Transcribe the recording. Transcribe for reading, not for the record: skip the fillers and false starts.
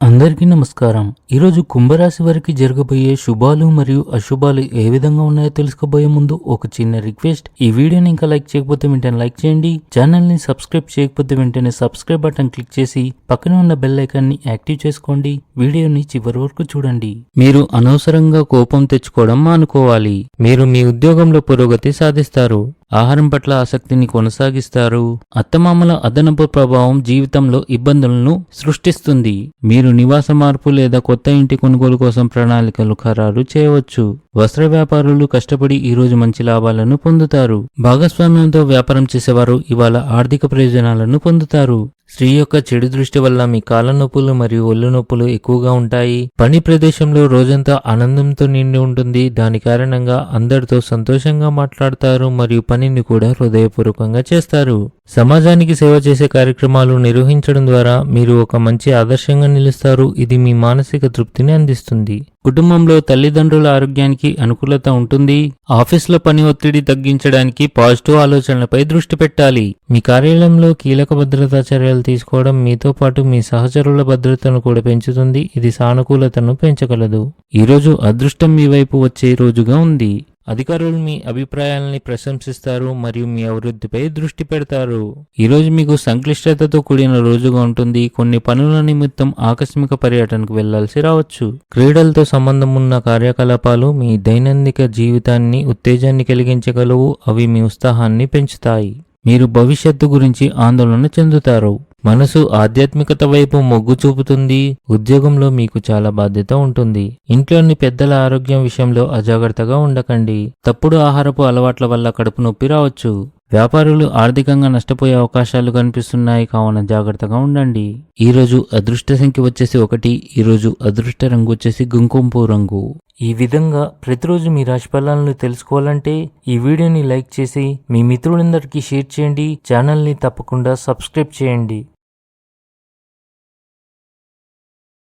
అందరికీ నమస్కారం. ఈరోజు కుంభరాశి వారికి జరగబోయే శుభాలు మరియు అశుభాలు ఏ విధంగా ఉన్నాయో తెలుసుకోబోయే ముందు ఒక చిన్న రిక్వెస్ట్. ఈ వీడియోని ఇంకా లైక్ చేయకపోతే వెంటనే లైక్ చేయండి. ఛానల్ ని సబ్స్క్రైబ్ చేయకపోతే వెంటనే సబ్స్క్రైబ్ బటన్ క్లిక్ చేసి పక్కనే ఉన్న బెల్ ఐకాన్ ని యాక్టివ్ చేసుకోండి. వీడియోని చివరి వరకు చూడండి. మీరు అనవసరంగా కోపం తెచ్చుకోవడం మానుకోవాలి. మీరు మీ ఉద్యోగంలో పురోగతి సాధిస్తారు. ఆహారం పట్ల ఆసక్తిని కొనసాగిస్తారు. అత్తమామల అదనపు ప్రభావం జీవితంలో ఇబ్బందులను సృష్టిస్తుంది. మీరు నివాస మార్పు లేదా కొత్త ఇంటి కొనుగోలు కోసం ప్రణాళికలు ఖరారు చేయవచ్చు. వస్త్ర వ్యాపారులు కష్టపడి ఈ రోజు మంచి లాభాలను పొందుతారు. భాగస్వామ్యంతో వ్యాపారం చేసేవారు ఇవాళ ఆర్థిక ప్రయోజనాలను పొందుతారు. స్త్రీ యొక్క చెడు దృష్టి వల్ల మీ కాళ్ళ నొప్పులు మరియు ఒళ్ళు నొప్పులు ఎక్కువగా ఉంటాయి. పని ప్రదేశంలో రోజంతా ఆనందంతో నిండి ఉంటుంది. దాని కారణంగా అందరితో సంతోషంగా మాట్లాడతారు మరియు పనిని కూడా హృదయపూర్వకంగా చేస్తారు. సమాజానికి సేవ చేసే కార్యక్రమాలు నిర్వహించడం ద్వారా మీరు ఒక మంచి ఆదర్శంగా నిలుస్తారు. ఇది మీ మానసిక తృప్తిని అందిస్తుంది. కుటుంబంలో తల్లిదండ్రుల ఆరోగ్యానికి అనుకూలత ఉంటుంది. ఆఫీసులో పని ఒత్తిడి తగ్గించడానికి పాజిటివ్ ఆలోచనలపై దృష్టి పెట్టాలి. మీ కార్యాలయంలో కీలక భద్రతా చర్యలు తీసుకోవడం మీతో పాటు మీ సహచరుల భద్రతను కూడా పెంచుతుంది. ఇది సానుకూలతను పెంచగలదు. ఈరోజు అదృష్టం మీ వైపు వచ్చే రోజుగా ఉంది. అధికారులు మీ అభిప్రాయాలని ప్రశంసిస్తారు మరియు మీ అభివృద్ధిపై దృష్టి పెడతారు. ఈరోజు మీకు సంక్లిష్టతతో కూడిన రోజుగా ఉంటుంది. కొన్ని పనుల నిమిత్తం ఆకస్మిక పర్యటనకు వెళ్లాల్సి రావచ్చు. క్రీడలతో సంబంధం ఉన్న కార్యకలాపాలు మీ దైనందిక జీవితాన్ని ఉత్తేజాన్ని కలిగించగలవు. అవి మీ ఉత్సాహాన్ని పెంచుతాయి. మీరు భవిష్యత్తు గురించి ఆందోళన చెందుతారు. మనసు ఆధ్యాత్మికత వైపు మొగ్గు చూపుతుంది. ఉద్యోగంలో మీకు చాలా బాధ్యత ఉంటుంది. ఇంట్లోని పెద్దల ఆరోగ్యం విషయంలో అజాగ్రత్తగా ఉండకండి. తప్పుడు ఆహారపు అలవాట్ల వల్ల కడుపు నొప్పి రావచ్చు. వ్యాపారులు ఆర్థికంగా నష్టపోయే అవకాశాలు కనిపిస్తున్నాయి, కావున జాగ్రత్తగా ఉండండి. ఈరోజు అదృష్ట సంఖ్య వచ్చేసి 1. ఈరోజు అదృష్ట రంగు వచ్చేసి కుంకుమ రంగు. ఈ విధంగా ప్రతిరోజు మీ రాశి ఫలాలను తెలుసుకోవాలంటే ఈ వీడియోని లైక్ చేసి మీ మిత్రులందరికీ షేర్ చేయండి. ఛానల్ని తప్పకుండా సబ్స్క్రైబ్ చేయండి.